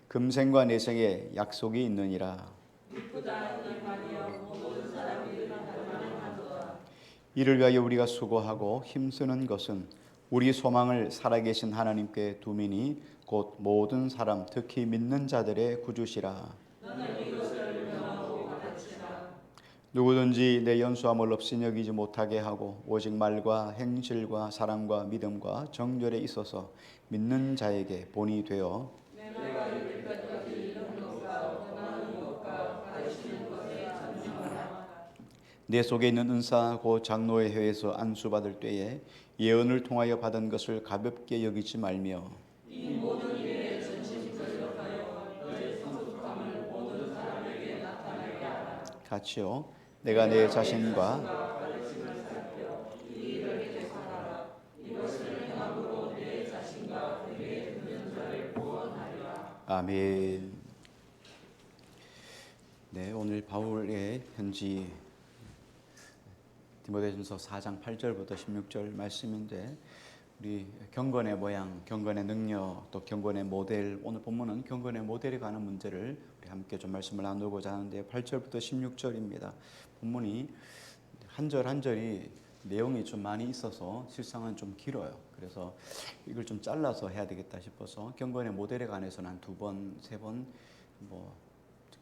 금생과 내생에 약속이 있느니라. 이를 위하여 우리가 수고하고 힘쓰는 것은 우리 소망을 살아계신 하나님께 두미니 곧 모든 사람 특히 믿는 자들의 구주시라. 누구든지 내 연수함을 없이 여기지 못하게 하고 오직 말과 행실과 사랑과 믿음과 정절에 있어서 믿는 자에게 본이 되어 내 속에 있는 은사 곧 장로의 회에서 안수받을 때에 예언을 통하여 받은 것을 가볍게 여기지 말며 같이요. 내가 내 자신과 아멘. 네, 오늘 바울의 편지 디모데전서 4장 8절부터 16절 말씀인데 우리 경건의 모양, 경건의 능력, 또 경건의 모델, 오늘 본문은 경건의 모델에 관한 문제를 우리 함께 좀 말씀을 나누고자 하는데 8절부터 16절입니다. 본문이 한 절 한 절이 내용이 좀 많이 있어서 실상은 좀 길어요. 그래서 이걸 좀 잘라서 해야 되겠다 싶어서 경건의 모델에 관해서는 한 2번, 3번,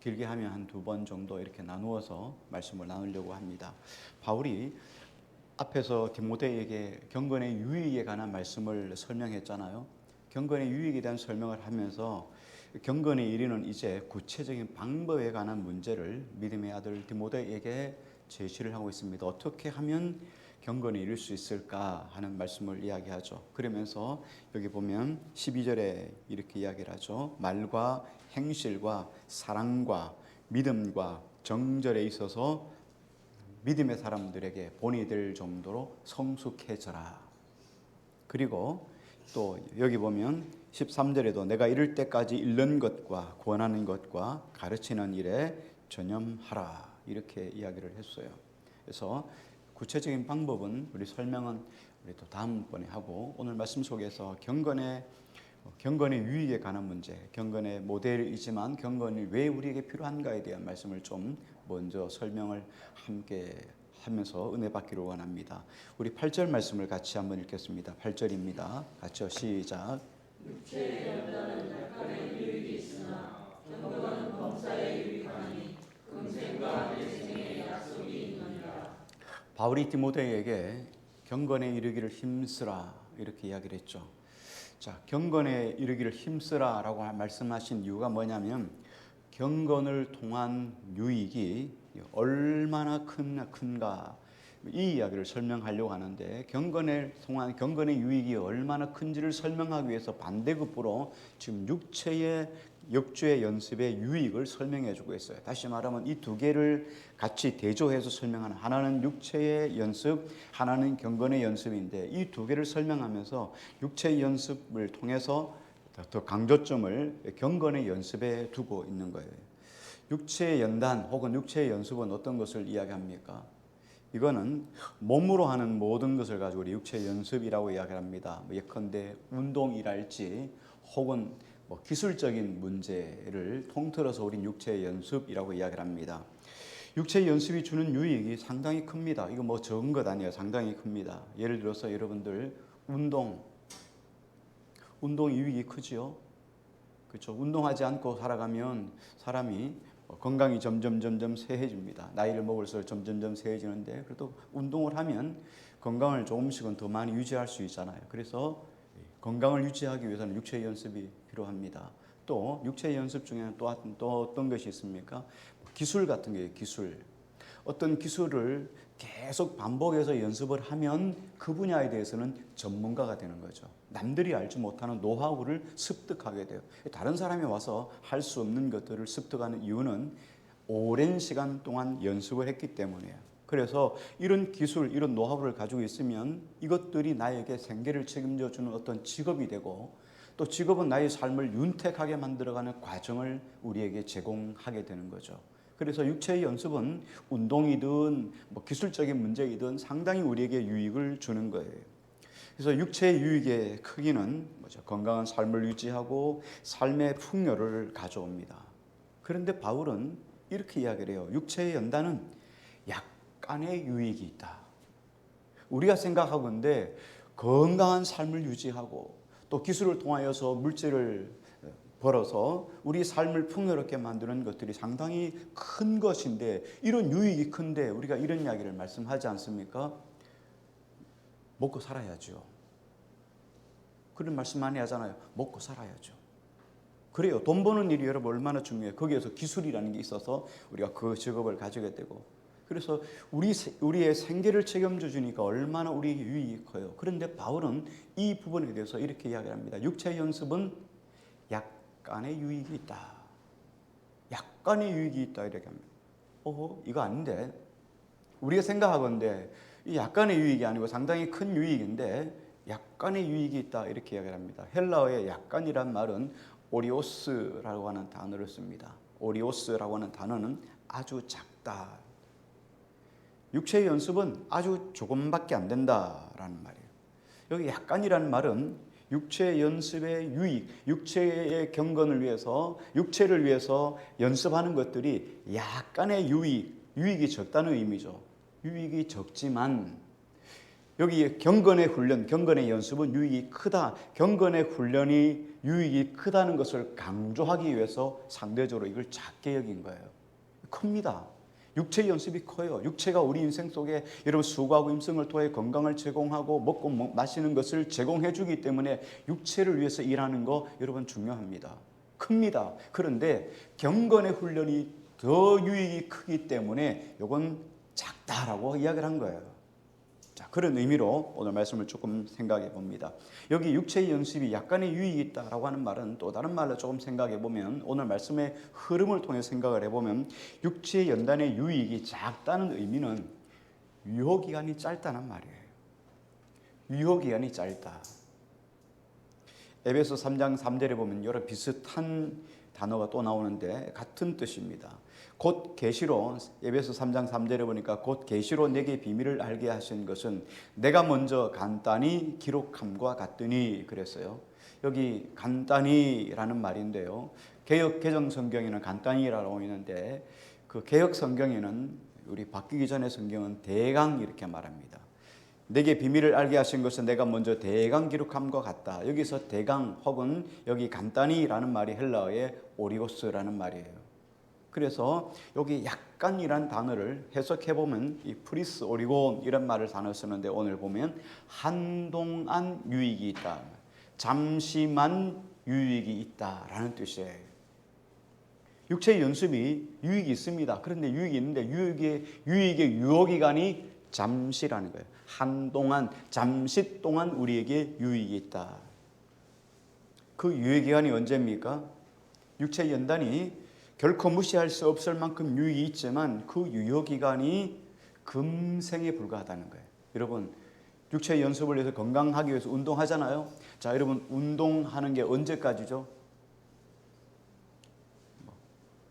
길게 하면 한 2번 정도 이렇게 나누어서 말씀을 나누려고 합니다. 바울이 앞에서 디모데에게 경건의 유익에 관한 말씀을 설명했잖아요. 경건의 유익에 대한 설명을 하면서 경건에 이르는 이제 구체적인 방법에 관한 문제를 믿음의 아들 디모데에게 제시를 하고 있습니다. 어떻게 하면 경건에 이룰 수 있을까 하는 말씀을 이야기하죠. 그러면서 여기 보면 12절에 이렇게 이야기를 하죠. 말과 행실과 사랑과 믿음과 정절에 있어서 믿음의 사람들에게 본이 될 정도로 성숙해져라. 그리고 또 여기 보면 13절에도 내가 이를 때까지 읽는 것과 권하는 것과 가르치는 일에 전념하라. 이렇게 이야기를 했어요. 그래서 구체적인 방법은 우리 설명은 우리 또 다음번에 하고 오늘 말씀 속에서 경건의 유익에 관한 문제, 경건의 모델이지만 경건이 왜 우리에게 필요한가에 대한 말씀을 좀 먼저 설명을 함께 하면서 은혜 받기를 원합니다. 우리 8절 말씀을 같이 한번 읽겠습니다. 8절입니다. 같이요. 시작. 육체의 연단은 약간의 유익이 있으나 경건은 범사에 유익하니 금생과 내생의 약속이 있느니라. 바울이 디모데에게 경건에 이르기를 힘쓰라 이렇게 이야기를 했죠. 자, 경건에 이르기를 힘쓰라라고 말씀하신 이유가 뭐냐면 경건을 통한 유익이 얼마나 큰가 이 이야기를 설명하려고 하는데 경건을 통한 경건의 유익이 얼마나 큰지를 설명하기 위해서 반대급부로 지금 육체의 역주의 연습의 유익을 설명해 주고 있어요. 다시 말하면 이 두 개를 같이 대조해서 설명하는 하나는 육체의 연습, 하나는 경건의 연습인데 이 두 개를 설명하면서 육체의 연습을 통해서 더 강조점을 경건의 연습에 두고 있는 거예요. 육체의 연단 혹은 육체의 연습은 어떤 것을 이야기합니까? 이거는 몸으로 하는 모든 것을 가지고 우리 육체 연습이라고 이야기합니다. 예컨대 운동이랄지 혹은 기술적인 문제를 통틀어서 우린 육체 연습이라고 이야기를 합니다. 육체 연습이 주는 유익이 상당히 큽니다. 이거 적은 것 아니에요. 상당히 큽니다. 예를 들어서 여러분들 운동 유익이 크지요. 그렇죠. 운동하지 않고 살아가면 사람이 건강이 점점 쇠해집니다. 나이를 먹을수록 점점 쇠해지는데 그래도 운동을 하면 건강을 조금씩은 더 많이 유지할 수 있잖아요. 그래서 건강을 유지하기 위해서는 육체 연습이 필요합니다. 또 육체 연습 중에는 또 어떤 것이 있습니까? 기술 같은 거예요. 기술. 어떤 기술을 계속 반복해서 연습을 하면 그 분야에 대해서는 전문가가 되는 거죠. 남들이 알지 못하는 노하우를 습득하게 돼요. 다른 사람이 와서 할 수 없는 것들을 습득하는 이유는 오랜 시간 동안 연습을 했기 때문이에요. 그래서 이런 기술, 이런 노하우를 가지고 있으면 이것들이 나에게 생계를 책임져 주는 어떤 직업이 되고 또 직업은 나의 삶을 윤택하게 만들어가는 과정을 우리에게 제공하게 되는 거죠. 그래서 육체의 연습은 운동이든 기술적인 문제이든 상당히 우리에게 유익을 주는 거예요. 그래서 육체의 유익의 크기는 뭐죠? 건강한 삶을 유지하고 삶의 풍요를 가져옵니다. 그런데 바울은 이렇게 이야기를 해요. 육체의 연단은 약간의 유익이 있다. 우리가 생각하건대 건강한 삶을 유지하고 또 기술을 통하여서 물질을 벌어서 우리 삶을 풍요롭게 만드는 것들이 상당히 큰 것인데, 이런 유익이 큰데 우리가 이런 이야기를 말씀하지 않습니까? 먹고 살아야죠. 그런 말씀 많이 하잖아요. 먹고 살아야죠. 그래요. 돈 버는 일이 여러분 얼마나 중요해요. 거기에서 기술이라는 게 있어서 우리가 그 직업을 가지게 되고, 그래서 우리의 생계를 책임져 주니까 얼마나 우리에게 유익이 커요. 그런데 바울은 이 부분에 대해서 이렇게 이야기합니다. 육체의 연습은 약간의 유익이 있다. 약간의 유익이 있다 이렇게 합니다. 이거 아닌데? 우리가 생각하건대 이 약간의 유익이 아니고 상당히 큰 유익인데 약간의 유익이 있다 이렇게 이야기를 합니다. 헬라어의 약간이란 말은 오리오스라고 하는 단어를 씁니다. 오리오스라고 하는 단어는 아주 작다. 육체의 연습은 아주 조금밖에 안 된다라는 말이에요. 여기 약간이라는 말은 육체의 연습의 유익, 육체의 경건을 위해서, 육체를 위해서 연습하는 것들이 약간의 유익이 적다는 의미죠. 유익이 적지만 여기 경건의 훈련, 경건의 연습은 유익이 크다. 경건의 훈련이 유익이 크다는 것을 강조하기 위해서 상대적으로 이걸 작게 여긴 거예요. 큽니다. 육체의 연습이 커요. 육체가 우리 인생 속에 여러분 수고하고 임성을 통해 건강을 제공하고 먹고 마시는 것을 제공해 주기 때문에 육체를 위해서 일하는 거 여러분 중요합니다. 큽니다. 그런데 경건의 훈련이 더 유익이 크기 때문에 이건 작다라고 이야기를 한 거예요. 자, 그런 의미로 오늘 말씀을 조금 생각해 봅니다. 여기 육체의 연습이 약간의 유익이 있다라고 하는 말은 또 다른 말로 조금 생각해 보면, 오늘 말씀의 흐름을 통해 생각을 해보면 육체의 연단의 유익이 작다는 의미는 유효기간이 짧다는 말이에요. 유효기간이 짧다. 에베소 3장 3절에 보면 여러 비슷한 단어가 또 나오는데 같은 뜻입니다. 곧 계시로, 에베소 3장 3절에 보니까 곧 계시로 내게 비밀을 알게 하신 것은 내가 먼저 간단히 기록함과 같으니 그랬어요. 여기 간단히라는 말인데요. 개역 개정 성경에는 간단히라고 있는데 그 개역 성경에는, 우리 바뀌기 전에 성경은 대강 이렇게 말합니다. 내게 비밀을 알게 하신 것은 내가 먼저 대강 기록함과 같다. 여기서 대강 혹은 여기 간단히라는 말이 헬라어의 오리오스라는 말이에요. 그래서 여기 약간이란 단어를 해석해보면 이 프리스 오리곤 이런 말을 단어 쓰는데, 오늘 보면 한동안 유익이 있다, 잠시만 유익이 있다라는 뜻이에요. 육체의 연습이 유익이 있습니다. 그런데 유익이 있는데 유익의 유효기간이 잠시라는 거예요. 한동안, 잠시 동안 우리에게 유익이 있다. 그 유효기간이 언제입니까? 육체의 연단이 결코 무시할 수 없을 만큼 유익이 있지만 그 유효기간이 금생에 불과하다는 거예요. 여러분, 육체의 연습을 위해서 건강하기 위해서 운동하잖아요. 자, 여러분 운동하는 게 언제까지죠?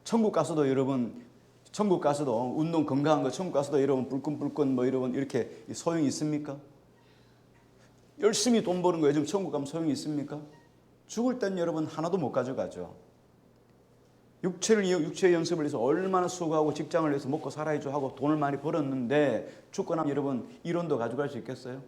천국 가서도 여러분, 천국 가서도 운동 건강한 거 천국 가서도 여러분 불끈불끈 여러분 이렇게 소용이 있습니까? 열심히 돈 버는 거 요즘 천국 가면 소용이 있습니까? 죽을 땐 여러분 하나도 못 가져가죠. 육체의 연습을 해서 얼마나 수고하고 직장을 해서 먹고 살아야죠 하고 돈을 많이 벌었는데 죽고 나면 여러분 1원도 가져갈 수 있겠어요?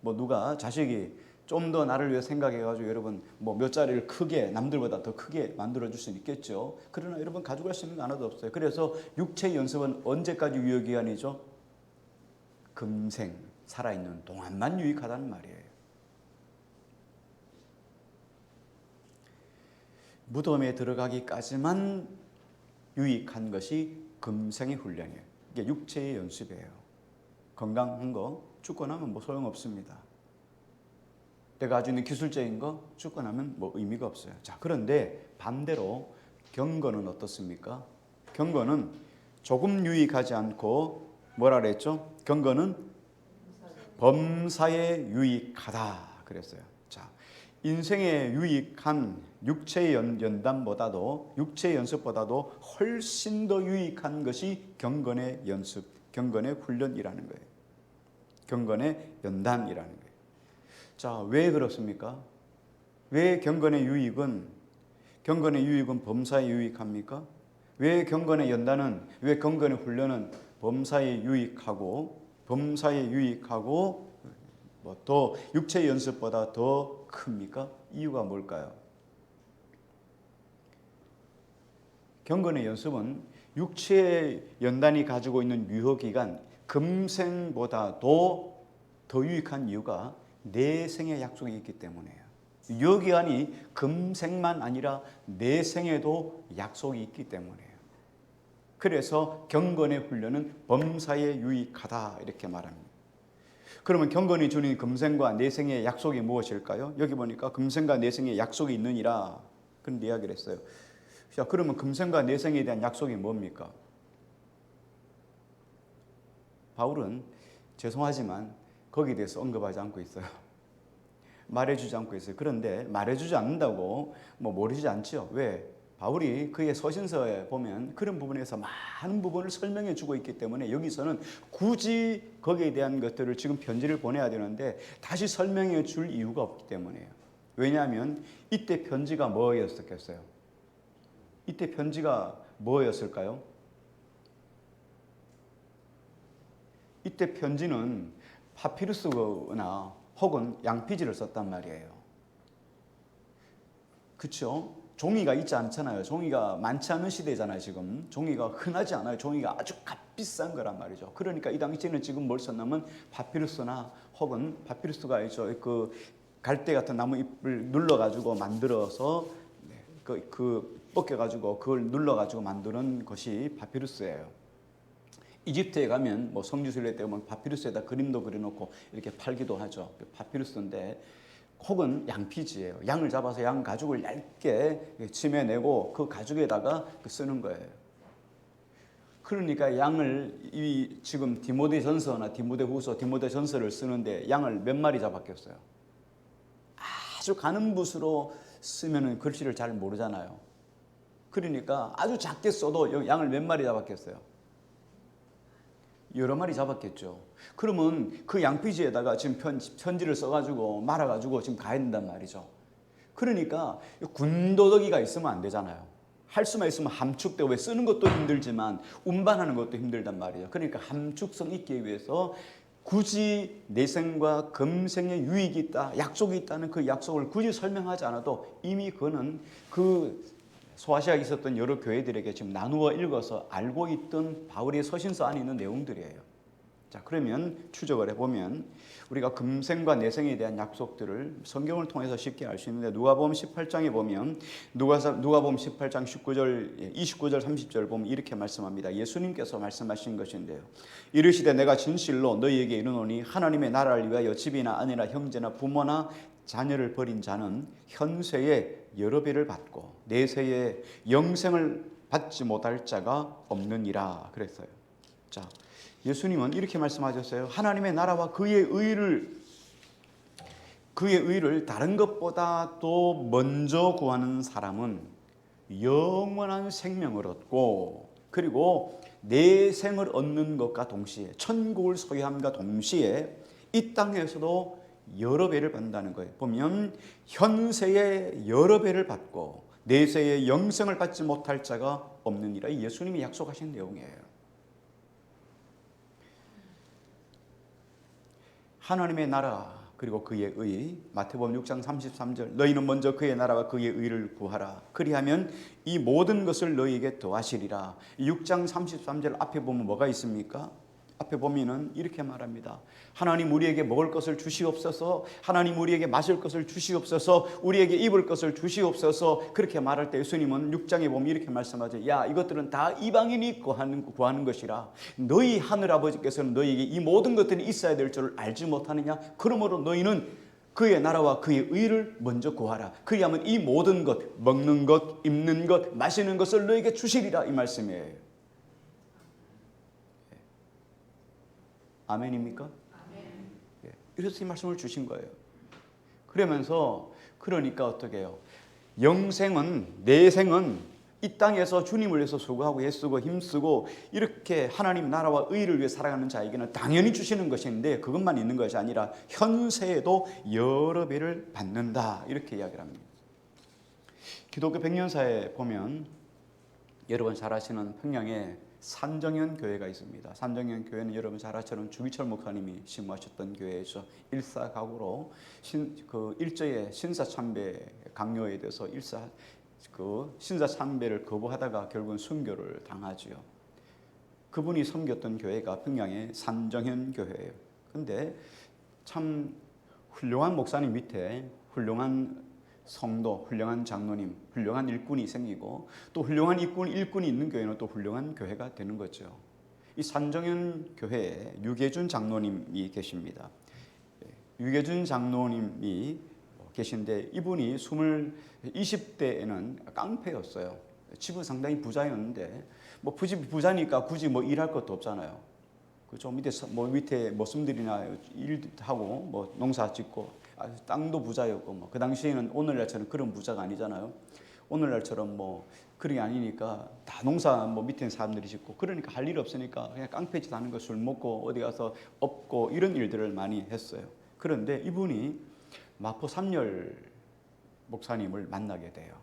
누가 자식이 좀 더 나를 위해 생각해가지고 여러분 몇 자리를 크게, 남들보다 더 크게 만들어줄 수는 있겠죠. 그러나 여러분 가져갈 수 있는 거 하나도 없어요. 그래서 육체의 연습은 언제까지 유효기간이죠? 금생 살아있는 동안만 유익하다는 말이에요. 무덤에 들어가기까지만 유익한 것이 금생의 훈련이에요. 이게 육체의 연습이에요. 건강한 거 죽고 나면 소용없습니다. 내가 가지고 있는 기술적인 거 죽고 나면 의미가 없어요. 자, 그런데 반대로 경건은 어떻습니까? 경건은 조금 유익하지 않고 뭐라 그랬죠? 경건은 범사에 유익하다 그랬어요. 자, 인생에 유익한 육체의 연단보다도, 육체의 연습보다도 훨씬 더 유익한 것이 경건의 연습, 경건의 훈련이라는 거예요. 경건의 연단이라는 거예요. 자, 왜 그렇습니까? 왜 경건의 유익은 범사에 유익합니까? 왜 경건의 연단은, 왜 경건의 훈련은 범사에 유익하고 뭐 더 육체 연습보다 더 큽니까? 이유가 뭘까요? 경건의 연습은 육체의 연단이 가지고 있는 유효기간 금생보다도 더 유익한 이유가 내생의 약속이 있기 때문이에요. 유효기간이 금생만 아니라 내생에도 약속이 있기 때문이에요. 그래서 경건의 훈련은 범사에 유익하다 이렇게 말합니다. 그러면 경건이 주는 금생과 내생의 약속이 무엇일까요? 여기 보니까 금생과 내생의 약속이 있느니라 그런 이야기를 했어요. 자, 그러면 금생과 내생에 대한 약속이 뭡니까? 바울은 죄송하지만 거기에 대해서 언급하지 않고 있어요. 말해주지 않고 있어요. 그런데 말해주지 않는다고 모르지 않죠. 왜? 바울이 그의 서신서에 보면 그런 부분에서 많은 부분을 설명해 주고 있기 때문에 여기서는 굳이 거기에 대한 것들을 지금 편지를 보내야 되는데 다시 설명해 줄 이유가 없기 때문이에요. 왜냐하면 이때 편지가 뭐였었겠어요? 이때 편지가 뭐였을까요? 이때 편지는 파피루스나 혹은 양피지를 썼단 말이에요. 그렇죠? 종이가 있지 않잖아요. 종이가 많지 않은 시대잖아요. 지금 종이가 흔하지 않아요. 종이가 아주 값비싼 거란 말이죠. 그러니까 이 당시에는 지금 뭘 썼냐면 파피루스나 혹은 파피루스가 있죠. 그 갈대 같은 나무 잎을 눌러가지고 만들어서 벗겨가지고 그걸 눌러가지고 만드는 것이 파피루스예요. 이집트에 가면 성지순례 때 보면 파피루스에다 그림도 그려놓고 이렇게 팔기도 하죠. 파피루스인데 혹은 양피지예요. 양을 잡아서 양 가죽을 얇게 치매내고 그 가죽에다가 쓰는 거예요. 그러니까 양을 지금 디모데전서나 디모데후서, 디모데전서를 쓰는데 양을 몇 마리 잡았겠어요? 아주 가는 붓으로 쓰면은 글씨를 잘 모르잖아요. 그러니까 아주 작게 써도 양을 몇 마리 잡았겠어요? 여러 마리 잡았겠죠. 그러면 그 양피지에다가 지금 편지를 써가지고 말아가지고 지금 가야 된단 말이죠. 그러니까 군더더기가 있으면 안 되잖아요. 할 수만 있으면 함축되고, 왜 쓰는 것도 힘들지만 운반하는 것도 힘들단 말이에요. 그러니까 함축성 있기 위해서 굳이 내생과 금생의 유익이 있다, 약속이 있다는 그 약속을 굳이 설명하지 않아도 이미 그거는 그 소아시아에 있었던 여러 교회들에게 지금 나누어 읽어서 알고 있던 바울의 서신서 안에 있는 내용들이에요. 자, 그러면 추적을 해보면 우리가 금생과 내생에 대한 약속들을 성경을 통해서 쉽게 알 수 있는데, 누가복음 18장에 보면 누가복음 18장 19절, 29절, 30절 보면 이렇게 말씀합니다. 예수님께서 말씀하신 것인데요. 이르시되 내가 진실로 너희에게 이르노니 하나님의 나라를 위하여 집이나 아내나 형제나 부모나 자녀를 버린 자는 현세에 여러 배를 받고 내세에 영생을 받지 못할 자가 없느니라 그랬어요. 자, 예수님은 이렇게 말씀하셨어요. 하나님의 나라와 그의 의를 다른 것보다 또 먼저 구하는 사람은 영원한 생명을 얻고, 그리고 내생을 얻는 것과 동시에 천국을 소유함과 동시에 이 땅에서도 여러 배를 받는다는 거예요. 보면 현세에 여러 배를 받고 내세에 영생을 받지 못할 자가 없느니라. 예수님이 약속하신 내용이에요. 하나님의 나라 그리고 그의 의, 마태복음 6장 33절, 너희는 먼저 그의 나라와 그의 의를 구하라. 그리하면 이 모든 것을 너희에게 더하시리라. 6장 33절 앞에 보면 뭐가 있습니까? 앞에 보면은 이렇게 말합니다. 하나님 우리에게 먹을 것을 주시옵소서, 하나님 우리에게 마실 것을 주시옵소서, 우리에게 입을 것을 주시옵소서. 그렇게 말할 때 예수님은 6장에 보면 이렇게 말씀하죠. 야, 이것들은 다 이방인이 구하는 것이라. 너희 하늘아버지께서는 너희에게 이 모든 것들이 있어야 될 줄 알지 못하느냐? 그러므로 너희는 그의 나라와 그의 의를 먼저 구하라. 그리하면 이 모든 것, 먹는 것, 입는 것, 마시는 것을 너희에게 주시리라. 이 말씀이에요. 아멘입니까? 아멘. 예, 이래서 이 말씀을 주신 거예요. 그러면서 그러니까 어떻게 해요? 영생은, 내생은 이 땅에서 주님을 위해서 수고하고 애쓰고 힘쓰고 이렇게 하나님 나라와 의를 위해 살아가는 자에게는 당연히 주시는 것인데 그것만 있는 것이 아니라 현세에도 여러 배를 받는다, 이렇게 이야기를 합니다. 기독교 백년사에 보면 여러분 잘 아시는 평양에 산정현 교회가 있습니다. 산정현 교회는 여러분 잘 아시는 주기철 목사님이 심무하셨던 교회에서 일사각오로 일제의 신사참배 강요에 대해서 신사참배를 거부하다가 결국은 순교를 당하지요. 그분이 섬겼던 교회가 평양의 산정현 교회예요. 근데 참 훌륭한 목사님 밑에 훌륭한 성도, 훌륭한 장로님, 훌륭한 일꾼이 생기고 또 훌륭한 일꾼이 있는 교회는 또 훌륭한 교회가 되는 거죠. 이 산정현 교회에 유계준 장로님이 계십니다. 유계준 장로님이 계신데 이분이 20대에는 깡패였어요. 집은 상당히 부자였는데 뭐 부자니까 굳이 뭐 일할 것도 없잖아요. 그죠? 밑에 머슴들이나 일하고 뭐 농사 짓고 땅도 부자였고 뭐 그 당시에는 오늘날처럼 그런 부자가 아니잖아요. 오늘날처럼 뭐 그런 게 아니니까 다 농사 뭐 밑에 사람들이 짓고 그러니까 할 일 없으니까 그냥 깡패짓 하는 거, 술 먹고 어디 가서 업고 이런 일들을 많이 했어요. 그런데 이분이 마포 삼열 목사님을 만나게 돼요.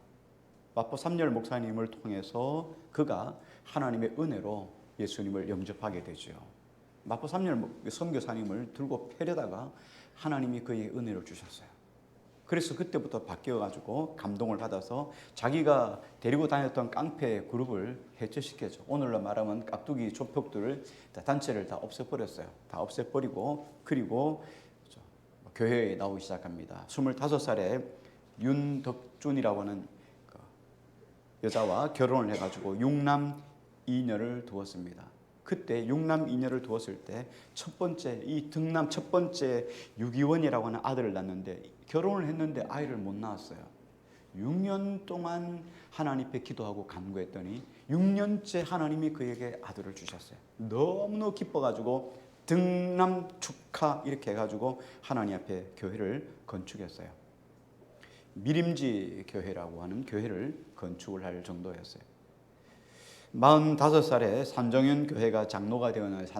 마포 삼열 목사님을 통해서 그가 하나님의 은혜로 예수님을 영접하게 되죠. 마포 삼열 선교사님을 들고 패려다가 하나님이 그에게 은혜를 주셨어요. 그래서 그때부터 바뀌어가지고 감동을 받아서 자기가 데리고 다녔던 깡패 그룹을 해체시켰죠. 오늘로 말하면 깍두기 조폭들을 단체를 다 없애버렸어요. 다 없애버리고 그리고 교회에 나오기 시작합니다. 25살에 윤덕준이라고 하는 여자와 결혼을 해가지고 6남 2녀를 두었습니다. 그때 6남 2녀를 두었을 때 첫 번째 유기원이라고 하는 아들을 낳는데 결혼을 했는데 아이를 못 낳았어요. 6년 동안 하나님 앞에 기도하고 간구했더니 6년째 하나님이 그에게 아들을 주셨어요. 너무너무 기뻐가지고 등남 축하 이렇게 해가지고 하나님 앞에 교회를 건축했어요. 미림지 교회라고 하는 교회를 건축을 할 정도였어요. 45살에 산정현 교회가 장로가 되었는데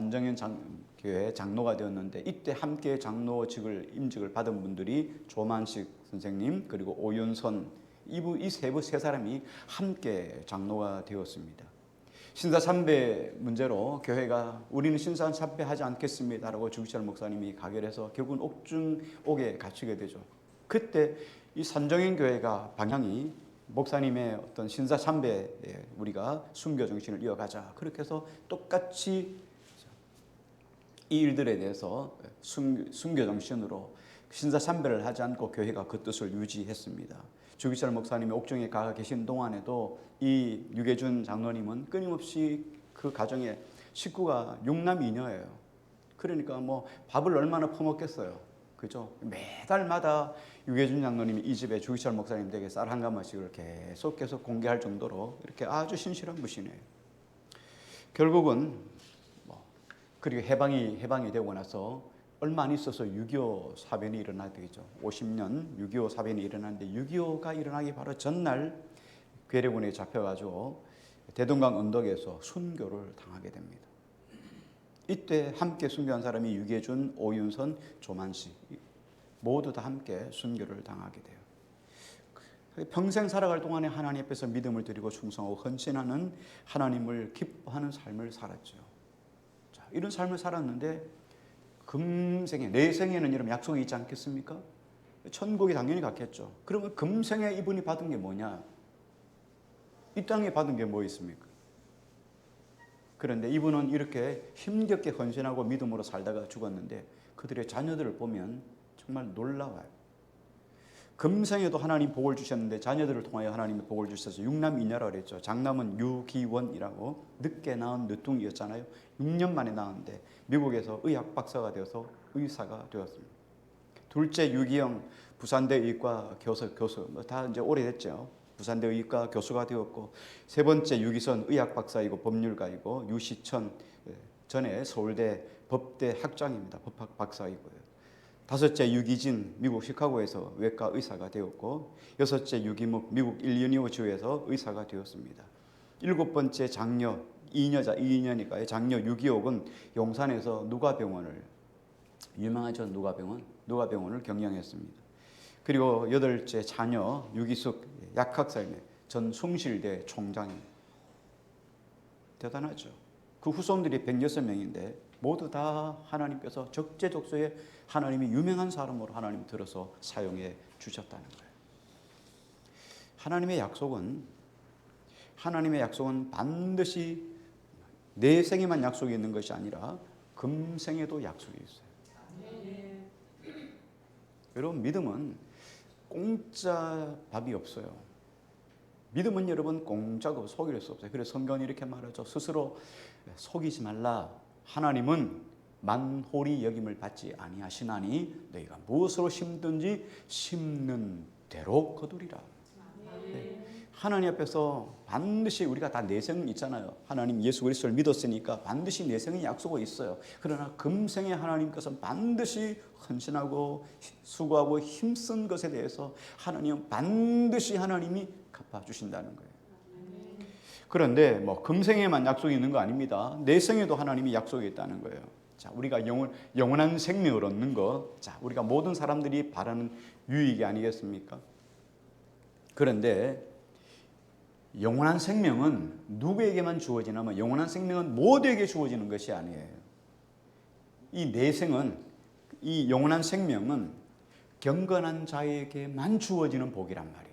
교회 장로가 되었는데 이때 함께 장로직을 임직을 받은 분들이 조만식 선생님 그리고 오윤선 이 세 사람이 함께 장로가 되었습니다. 신사참배 문제로 교회가 우리는 신사참배하지 않겠습니다라고 주기철 목사님이 가결해서 결국은 옥중옥에 갇히게 되죠. 그때 이 산정현 교회가 방향이 목사님의 어떤 신사참배에 우리가 순교 정신을 이어가자. 그렇게 해서 똑같이 이 일들에 대해서 순교 정신으로 신사참배를 하지 않고 교회가 그 뜻을 유지했습니다. 주기철 목사님이 옥중에 가 계신 동안에도 이 유계준 장로님은 끊임없이 그 가정에 식구가 6남 2녀예요. 그러니까 뭐 밥을 얼마나 퍼먹겠어요. 그죠? 매달마다 유계준 장로님이 이 집에 주기철 목사님 댁에 쌀 한 가마씩을 계속 공개할 정도로 이렇게 아주 신실한 분이에요. 결국은 그리고 해방이 되고 나서 얼마 안 있어서 6.25 사변이 일어나게 되죠. 50년 6.25 사변이 일어났는데 6.25가 일어나기 바로 전날 괴뢰군에 잡혀가지고 대동강 언덕에서 순교를 당하게 됩니다. 이때 함께 순교한 사람이 유계준, 오윤선, 조만식 모두 다 함께 순교를 당하게 돼요. 평생 살아갈 동안에 하나님 앞에서 믿음을 드리고 충성하고 헌신하는 하나님을 기뻐하는 삶을 살았죠. 자, 이런 삶을 살았는데 금생에 내생에는 이런 약속이 있지 않겠습니까? 천국에 당연히 갔겠죠. 그러면 금생에 이분이 받은 게 뭐냐? 이 땅에 받은 게 뭐 있습니까? 그런데 이분은 이렇게 힘겹게 헌신하고 믿음으로 살다가 죽었는데 그들의 자녀들을 보면 정말 놀라워요. 금생에도 하나님 복을 주셨는데 자녀들을 통하여 하나님이 복을 주셔서 6남 2녀라고 그랬죠. 장남은 유기원이라고 늦게 낳은 늦둥이였잖아요. 6년 만에 낳았는데 미국에서 의학 박사가 되어서 의사가 되었습니다. 둘째 유기영 부산대 의과 교수 다 이제 오래됐죠. 부산대 의과 교수가 되었고 세 번째 유기선 의학 박사이고 법률가이고 유시천 전에 서울대 법대 학장입니다. 법학 박사이고요. 5째 유기진 미국 시카고에서 외과 의사가 되었고 6째 유기묵 미국 일리노이 주에서 의사가 되었습니다. 7번째 장녀 이인연이가의 장녀 유기옥은 용산에서 누가병원을 유명하죠. 누가병원을 경영했습니다. 그리고 8째 자녀 유기숙 약학사임의 전 숭실대 총장입니다. 대단하죠. 그 후손들이 106명인데 모두 다 하나님께서 적재적소에 하나님이 유명한 사람으로 하나님 들어서 사용해 주셨다는 거예요. 하나님의 약속은 반드시 내 생에만 약속이 있는 것이 아니라 금생에도 약속이 있어요. 여러분, 믿음은 공짜 밥이 없어요. 믿음은 여러분 공짜고 속일 수 없어요. 그래서 성경이 이렇게 말하죠. 스스로 속이지 말라. 하나님은 만홀히 여김을 받지 아니하시나니 너희가 무엇으로 심든지 심는 대로 거두리라. 네. 하나님 앞에서 반드시 우리가 다 내생 있잖아요. 하나님 예수 그리스도를 믿었으니까 반드시 내생의 약속이 있어요. 그러나 금생에 하나님께서 반드시 헌신하고 수고하고 힘쓴 것에 대해서 하나님은 반드시 하나님이 갚아주신다는 거예요. 그런데 뭐 금생에만 약속이 있는 거 아닙니다. 내생에도 하나님이 약속이 있다는 거예요. 자, 우리가 영원한 생명을 얻는 것, 자, 우리가 모든 사람들이 바라는 유익이 아니겠습니까? 그런데 영원한 생명은 누구에게만 주어지냐면 영원한 생명은 모두에게 주어지는 것이 아니에요. 이 영원한 생명은 경건한 자에게만 주어지는 복이란 말이에요.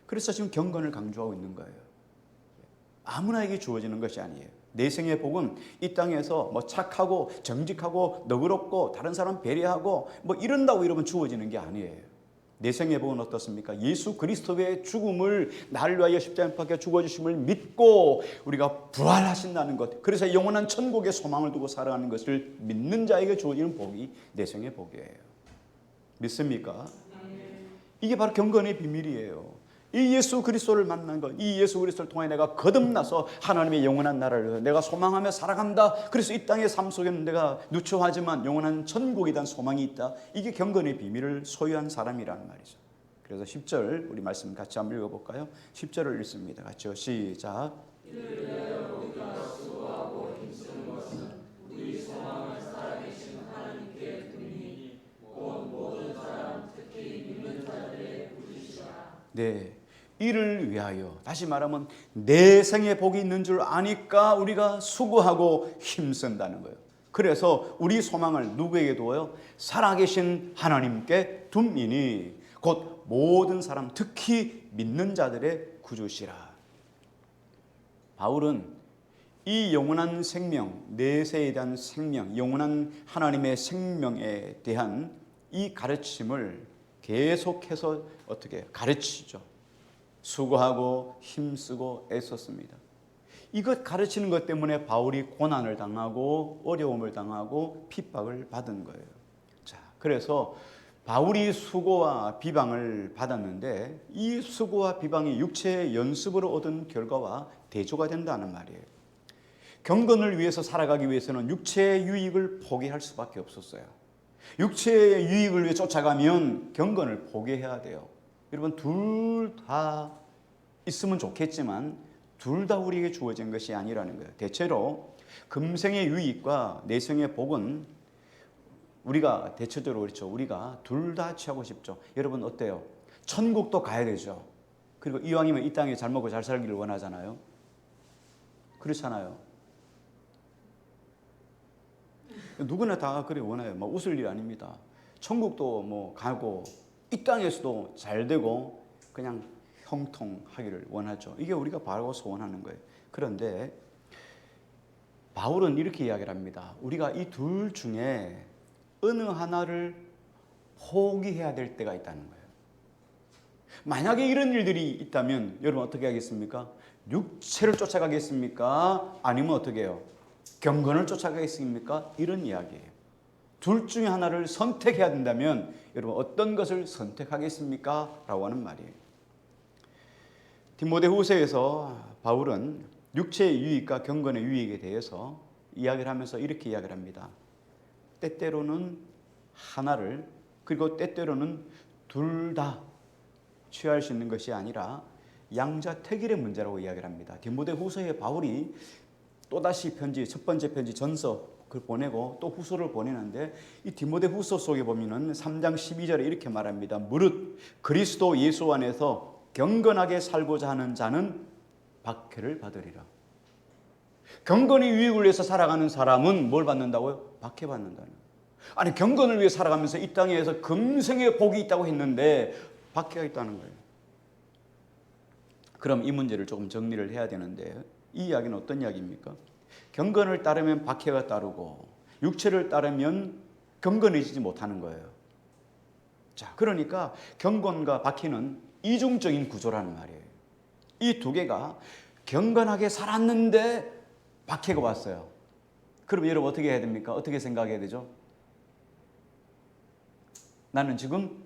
그래서 지금 경건을 강조하고 있는 거예요. 아무나에게 주어지는 것이 아니에요. 내 생의 복은 이 땅에서 뭐 착하고 정직하고 너그럽고 다른 사람 배려하고 뭐 이러면 주어지는 게 아니에요. 내 생의 복은 어떻습니까? 예수 그리스도의 죽음을 나를 위하여 십자가에 박혀 죽어주심을 믿고 우리가 부활하신다는 것, 그래서 영원한 천국의 소망을 두고 살아가는 것을 믿는 자에게 주어지는 복이 내 생의 복이에요. 믿습니까? 이게 바로 경건의 비밀이에요. 이 예수 그리스도를 만난 것, 이 예수 그리스도를 통해 내가 거듭나서 하나님의 영원한 나라를 내가 소망하며 살아간다. 그래서 이 땅의 삶 속에는 내가 누추하지만 영원한 천국에 대한 소망이 있다. 이게 경건의 비밀을 소유한 사람이라는 말이죠. 그래서 10절 우리 말씀 같이 한번 읽어볼까요? 10절을 읽습니다. 같이요. 시작. 네. 이를 위하여, 다시 말하면 내 생에 복이 있는 줄 아니까 우리가 수고하고 힘쓴다는 거예요. 그래서 우리 소망을 누구에게 두어요? 살아계신 하나님께 둠이니 곧 모든 사람, 특히 믿는 자들의 구주시라. 바울은 이 영원한 생명, 내세에 대한 생명, 영원한 하나님의 생명에 대한 이 가르침을 계속해서 어떻게 가르치죠. 수고하고 힘쓰고 애썼습니다. 이것 가르치는 것 때문에 바울이 고난을 당하고 어려움을 당하고 핍박을 받은 거예요. 자, 그래서 바울이 수고와 비방을 받았는데 이 수고와 비방이 육체의 연습으로 얻은 결과와 대조가 된다는 말이에요. 경건을 위해서 살아가기 위해서는 육체의 유익을 포기할 수밖에 없었어요. 육체의 유익을 위해 쫓아가면 경건을 포기해야 돼요. 여러분, 둘 다 있으면 좋겠지만 둘 다 우리에게 주어진 것이 아니라는 거예요. 대체로 금생의 유익과 내생의 복은 우리가 대체적으로 그렇죠. 우리가 둘 다 취하고 싶죠. 여러분 어때요? 천국도 가야 되죠. 그리고 이왕이면 이 땅에 잘 먹고 잘 살기를 원하잖아요. 그렇잖아요. 누구나 다 그래 원해요. 뭐 웃을 일 아닙니다. 천국도 뭐 가고 이 땅에서도 잘 되고 그냥 형통하기를 원하죠. 이게 우리가 바라고 소원하는 거예요. 그런데 바울은 이렇게 이야기를 합니다. 우리가 이 둘 중에 어느 하나를 포기해야 될 때가 있다는 거예요. 만약에 이런 일들이 있다면 여러분 어떻게 하겠습니까? 육체를 쫓아가겠습니까? 아니면 어떻게 해요? 경건을 쫓아가겠습니까? 이런 이야기예요. 둘 중에 하나를 선택해야 된다면 여러분 어떤 것을 선택하겠습니까? 라고 하는 말이에요. 디모데후서에서 바울은 육체의 유익과 경건의 유익에 대해서 이야기를 하면서 이렇게 이야기를 합니다. 때때로는 하나를, 그리고 때때로는 둘 다 취할 수 있는 것이 아니라 양자택일의 문제라고 이야기를 합니다. 디모데후서에 바울이 또다시 편지, 첫 번째 편지 전서 그걸 보내고 또 후서를 보내는데, 이 디모데후서 속에 보면은 3장 12절에 이렇게 말합니다. 무릇 그리스도 예수 안에서 경건하게 살고자 하는 자는 박해를 받으리라. 경건의 유익을 위해서 살아가는 사람은 뭘 받는다고요? 박해받는다는. 아니, 경건을 위해 살아가면서 이 땅에서 금생의 복이 있다고 했는데 박해가 있다는 거예요. 그럼 이 문제를 조금 정리를 해야 되는데, 이 이야기는 어떤 이야기입니까? 경건을 따르면 박해가 따르고 육체를 따르면 경건해지지 못하는 거예요. 자, 그러니까 경건과 박해는 이중적인 구조라는 말이에요. 이 두 개가 경건하게 살았는데 박해가 왔어요. 그럼 여러분 어떻게 해야 됩니까? 어떻게 생각해야 되죠? 나는 지금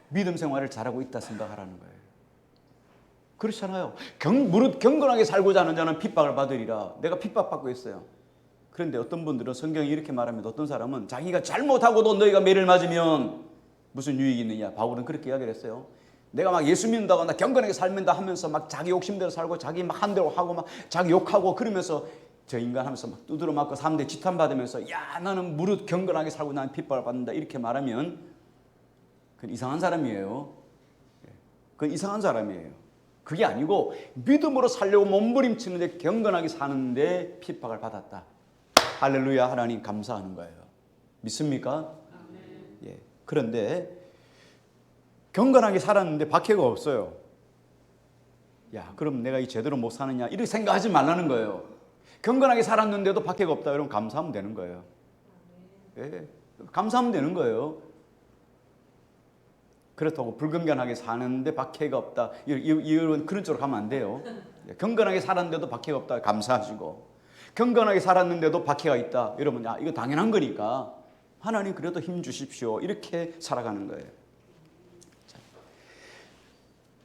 믿음 생활을 잘하고 있다 생각하라는 거예요. 그렇잖아요. 무릇 경건하게 살고자 하는 자는 핍박을 받으리라. 내가 핍박받고 있어요. 그런데 어떤 분들은 성경이 이렇게 말합니다. 어떤 사람은 자기가 잘못하고도 너희가 매를 맞으면 무슨 유익이 있느냐. 바울은 그렇게 이야기를 했어요. 내가 막 예수 믿는다고 나 경건하게 살면다 하면서 막 자기 욕심대로 살고 자기 막 한 대로 하고 막 자기 욕하고 그러면서 저 인간 하면서 막 두드려 맞고 사람들 지탄받으면서 야 나는 무릇 경건하게 살고 나는 핍박을 받는다 이렇게 말하면 그건 이상한 사람이에요. 그건 이상한 사람이에요. 그게 아니고 믿음으로 살려고 몸부림치는데 경건하게 사는데 핍박을 받았다. 할렐루야. 하나님 감사하는 거예요. 믿습니까? 예. 그런데 경건하게 살았는데 박해가 없어요. 야, 그럼 내가 이 제대로 못 사느냐 이렇게 생각하지 말라는 거예요. 경건하게 살았는데도 박해가 없다. 여러분 감사하면 되는 거예요. 예. 감사하면 되는 거예요. 그렇다고 불경건하게 사는데 박해가 없다. 여러분 그런 쪽으로 가면 안 돼요. 경건하게 살았는데도 박해가 없다. 감사하시고. 경건하게 살았는데도 박해가 있다. 여러분 야, 이거 당연한 거니까 하나님 그래도 힘 주십시오. 이렇게 살아가는 거예요.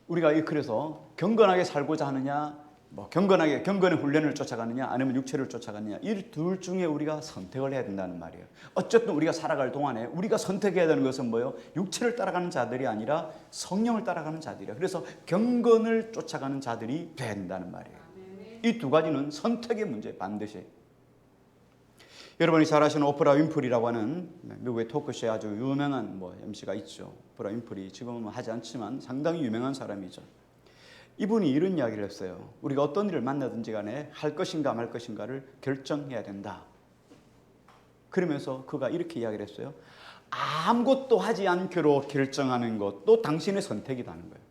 우리가 그래서 경건하게 살고자 하느냐, 뭐 경건의 훈련을 쫓아가느냐, 아니면 육체를 쫓아가느냐, 이 둘 중에 우리가 선택을 해야 된다는 말이에요. 어쨌든 우리가 살아갈 동안에 우리가 선택해야 되는 것은 뭐예요? 육체를 따라가는 자들이 아니라 성령을 따라가는 자들이에요. 그래서 경건을 쫓아가는 자들이 돼야 된다는 말이에요. 이 두 가지는 선택의 문제, 반드시. 여러분이 잘 아시는 오프라 윈프리라고 하는 미국의 토크쇼에 아주 유명한 MC가 있죠. 오프라 윈프리 지금은 하지 않지만 상당히 유명한 사람이죠. 이분이 이런 이야기를 했어요. 우리가 어떤 일을 만나든지 간에 할 것인가 말 것인가를 결정해야 된다. 그러면서 그가 이렇게 이야기를 했어요. 아무것도 하지 않기로 결정하는 것도 당신의 선택이라는 거예요.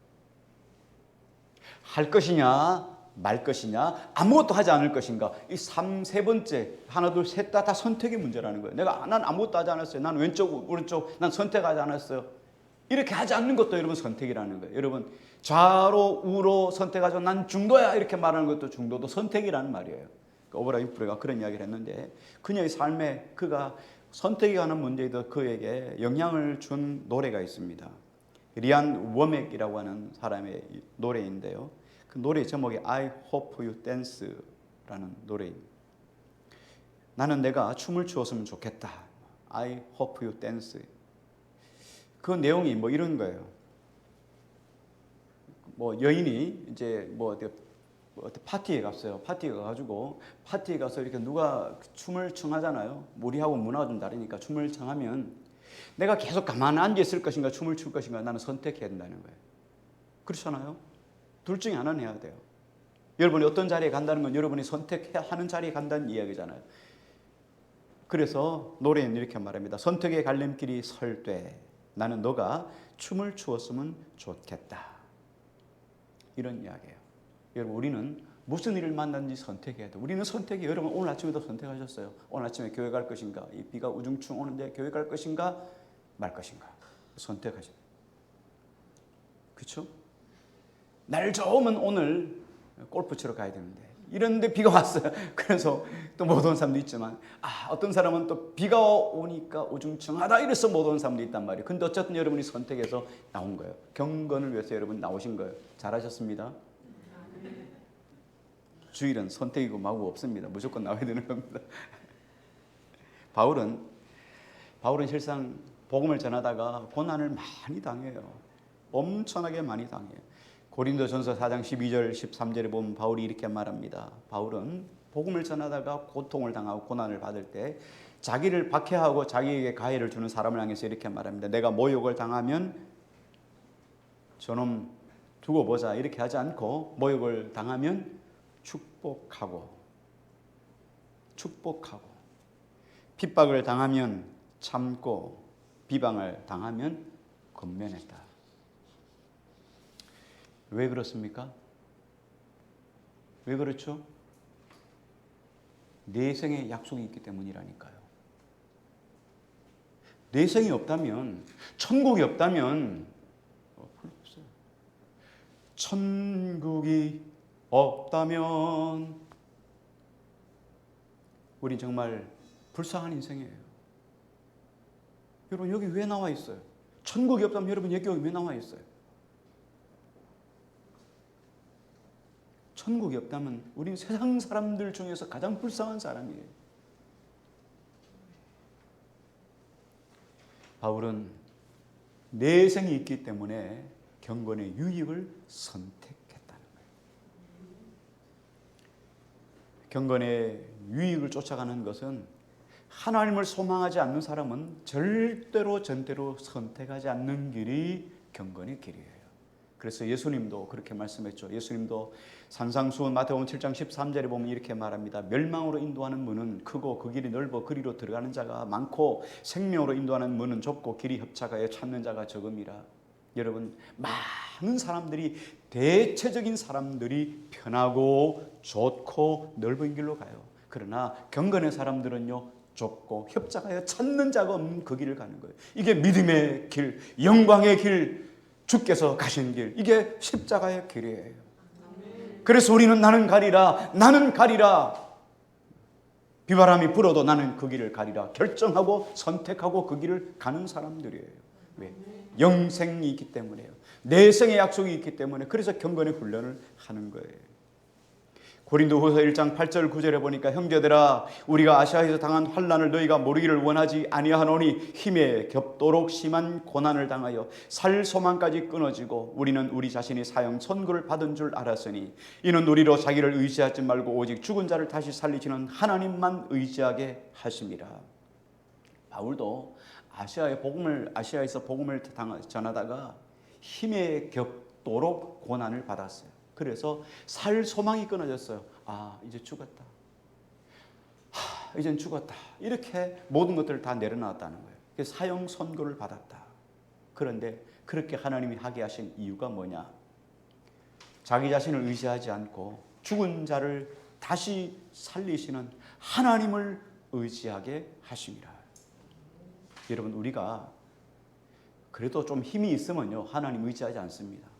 할 것이냐 말 것이냐, 아무것도 하지 않을 것인가, 이 세 번째 하나 둘 셋 다 선택의 문제라는 거예요. 난 아무것도 하지 않았어요. 난 왼쪽 오른쪽 난 선택하지 않았어요. 이렇게 하지 않는 것도 여러분 선택이라는 거예요. 여러분 좌로 우로 선택하죠. 난 중도야 이렇게 말하는 것도 중도도 선택이라는 말이에요. 오프라 윈프리가 그런 이야기를 했는데 그녀의 삶에 그가 선택에 관한 문제에도 그에게 영향을 준 노래가 있습니다. 리안 워맥이라고 하는 사람의 노래인데요. 그 노래 제목이 I Hope You Dance라는 노래입니다. 나는 내가 춤을 추었으면 좋겠다. I Hope You Dance. 그 내용이 이런 거예요. 여인이 이제 파티에 갔어요. 파티에 가가지고 파티에 가서 이렇게 누가 춤을 청하잖아요. 우리하고 문화가 좀 다르니까 춤을 청하면 내가 계속 가만히 앉아 있을 것인가 춤을 출 것인가 나는 선택해야 된다는 거예요. 그렇잖아요. 둘 중에 하나는 해야 돼요. 여러분이 어떤 자리에 간다는 건 여러분이 선택하는 자리에 간다는 이야기잖아요. 그래서 노래는 이렇게 말합니다. 선택의 갈림길이 설 때 나는 너가 춤을 추었으면 좋겠다. 이런 이야기예요. 여러분 우리는 무슨 일을 만났는지 선택해야 돼요. 우리는 선택이 여러분 오늘 아침에도 선택하셨어요. 오늘 아침에 교회 갈 것인가, 이 비가 우중충 오는데 교회 갈 것인가 말 것인가 선택하셔야 돼요. 그렇죠? 날 좋으면 오늘 골프 치러 가야 되는데 이런데 비가 왔어요. 그래서 또 못 온 사람도 있지만 어떤 사람은 또 비가 오니까 우중충하다 이래서 못 온 사람도 있단 말이에요. 근데 어쨌든 여러분이 선택해서 나온 거예요. 경건을 위해서 여러분 나오신 거예요. 잘하셨습니다. 주일은 선택이고 마구 없습니다. 무조건 나와야 되는 겁니다. 바울은 바울은 실상 복음을 전하다가 고난을 많이 당해요. 엄청나게 많이 당해요. 고린도전서 4장 12절 13절에 보면 바울이 이렇게 말합니다. 바울은 복음을 전하다가 고통을 당하고 고난을 받을 때 자기를 박해하고 자기에게 가해를 주는 사람을 향해서 이렇게 말합니다. 내가 모욕을 당하면 저놈 두고 보자 이렇게 하지 않고 모욕을 당하면 축복하고 핍박을 당하면 참고 비방을 당하면 권면했다. 왜 그렇습니까? 왜 그렇죠? 내생의 약속이 있기 때문이라니까요. 내생이 없다면, 천국이 없다면 없어요. 천국이 없다면 우린 정말 불쌍한 인생이에요. 여러분 여기 왜 나와 있어요? 천국이 없다면 여러분 여기 왜 나와 있어요? 천국이 없다면 우린 세상 사람들 중에서 가장 불쌍한 사람이에요. 바울은 내생이 있기 때문에 경건의 유익을 선택했다는 거예요. 경건의 유익을 쫓아가는 것은 하나님을 소망하지 않는 사람은 절대로 선택하지 않는 길이 경건의 길이에요. 그래서 예수님도 그렇게 말씀했죠. 예수님도 산상수훈 마태복음 7장 13절에 보면 이렇게 말합니다. 멸망으로 인도하는 문은 크고 그 길이 넓어 그리로 들어가는 자가 많고 생명으로 인도하는 문은 좁고 길이 협착하여 찾는 자가 적음이라. 여러분 많은 사람들이 대체적인 사람들이 편하고 좋고 넓은 길로 가요. 그러나 경건의 사람들은요 좁고 협착하여 찾는 자가 없는 그 길을 가는 거예요. 이게 믿음의 길, 영광의 길, 주께서 가신 길, 이게 십자가의 길이에요. 그래서 우리는 나는 가리라 비바람이 불어도 나는 그 길을 가리라 결정하고 선택하고 그 길을 가는 사람들이에요. 왜? 영생이 있기 때문에요. 내생의 약속이 있기 때문에. 그래서 경건의 훈련을 하는 거예요. 고린도후서 1장 8절 9절에 보니까 형제들아 우리가 아시아에서 당한 환난을 너희가 모르기를 원하지 아니하노니 힘에 겹도록 심한 고난을 당하여 살 소망까지 끊어지고 우리는 우리 자신이 사형 선고를 받은 줄 알았으니 이는 우리로 자기를 의지하지 말고 오직 죽은 자를 다시 살리시는 하나님만 의지하게 하심이라. 바울도 아시아에서 복음을 전하다가 힘에 겹도록 고난을 받았어요. 그래서 살 소망이 끊어졌어요. 이제 죽었다. 이젠 죽었다. 이렇게 모든 것들을 다 내려놨다는 거예요. 그래서 사형 선고를 받았다. 그런데 그렇게 하나님이 하게 하신 이유가 뭐냐? 자기 자신을 의지하지 않고 죽은 자를 다시 살리시는 하나님을 의지하게 하심이라. 여러분 우리가 그래도 좀 힘이 있으면요 하나님 의지하지 않습니다.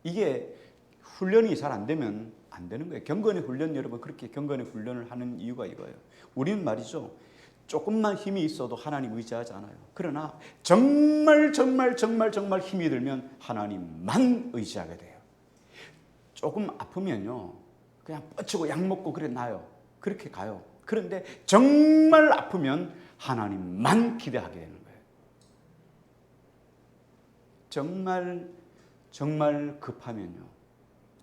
이게 훈련이 잘 안 되면 안 되는 거예요. 경건의 훈련, 여러분 그렇게 경건의 훈련을 하는 이유가 이거예요. 우리는 말이죠 조금만 힘이 있어도 하나님 의지하지 않아요. 그러나 정말 힘이 들면 하나님만 의지하게 돼요. 조금 아프면요 그냥 뻗치고 약 먹고 그래 나요. 그렇게 가요. 그런데 정말 아프면 하나님만 기대하게 되는 거예요. 정말 급하면요.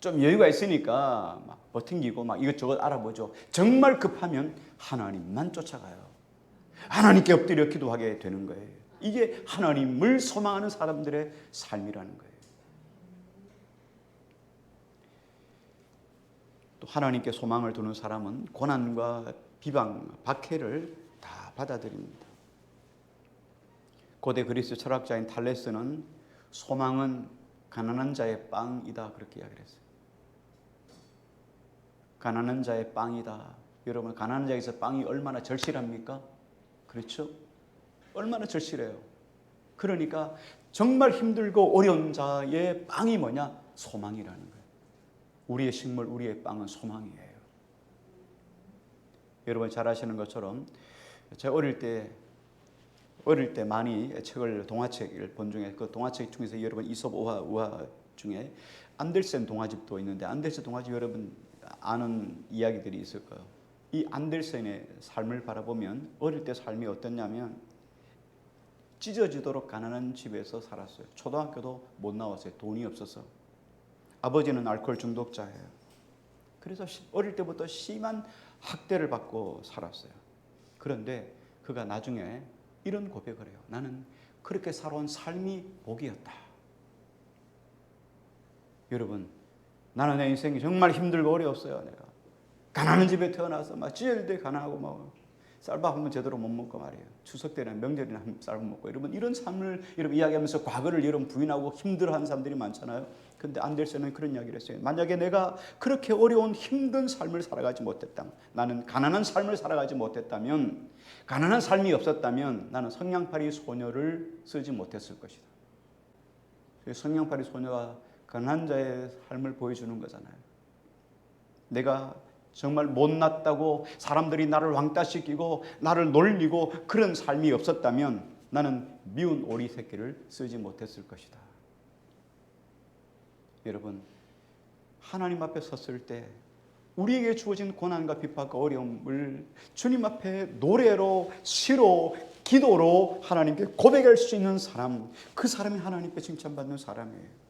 좀 여유가 있으니까 막 버팅기고 막 이것저것 알아보죠. 정말 급하면 하나님만 쫓아가요. 하나님께 엎드려 기도하게 되는 거예요. 이게 하나님을 소망하는 사람들의 삶이라는 거예요. 또 하나님께 소망을 두는 사람은 고난과 비방, 박해를 다 받아들입니다. 고대 그리스 철학자인 탈레스는 소망은 가난한 자의 빵이다 그렇게 이야기를 했어요. 가난한 자의 빵이다. 여러분 가난한 자에서 빵이 얼마나 절실합니까? 그렇죠? 얼마나 절실해요. 그러니까 정말 힘들고 어려운 자의 빵이 뭐냐? 소망이라는 거예요. 우리의 식물, 우리의 빵은 소망이에요. 여러분 잘 아시는 것처럼 제가 어릴 때 많이 동화책을 본 중에 그 동화책 중에서 여러분 이솝 우화 중에 안델센 동화집도 있는데 안델센 동화집 여러분 아는 이야기들이 있을 거예요. 이 안델센의 삶을 바라보면 어릴 때 삶이 어땠냐면 찢어지도록 가난한 집에서 살았어요. 초등학교도 못 나왔어요. 돈이 없어서. 아버지는 알코올 중독자예요. 그래서 어릴 때부터 심한 학대를 받고 살았어요. 그런데 그가 나중에 이런 고백을 해요. 나는 그렇게 살아온 삶이 복이었다. 여러분, 나는 내 인생이 정말 힘들고 어려웠어요. 내가 가난한 집에 태어나서 막 찢어질 때 가난하고 막 쌀밥 한번 제대로 못 먹고 말이에요. 추석 때나 명절이나 한번 쌀밥 먹고 여러분 이런 삶을 여러분 이야기하면서 과거를 여러분 부인하고 힘들어하는 사람들이 많잖아요. 근데 안델센은 그런 이야기를 했어요. 만약에 내가 그렇게 어려운 힘든 삶을 살아가지 못했다면, 나는 가난한 삶을 살아가지 못했다면, 가난한 삶이 없었다면 나는 성냥팔이 소녀를 쓰지 못했을 것이다. 성냥팔이 소녀가 가난한 자의 삶을 보여주는 거잖아요. 내가 정말 못났다고 사람들이 나를 왕따시키고 나를 놀리고 그런 삶이 없었다면 나는 미운 오리 새끼를 쓰지 못했을 것이다. 여러분, 하나님 앞에 섰을 때 우리에게 주어진 고난과 핍박과 어려움을 주님 앞에 노래로, 시로, 기도로 하나님께 고백할 수 있는 사람, 그 사람이 하나님께 칭찬받는 사람이에요.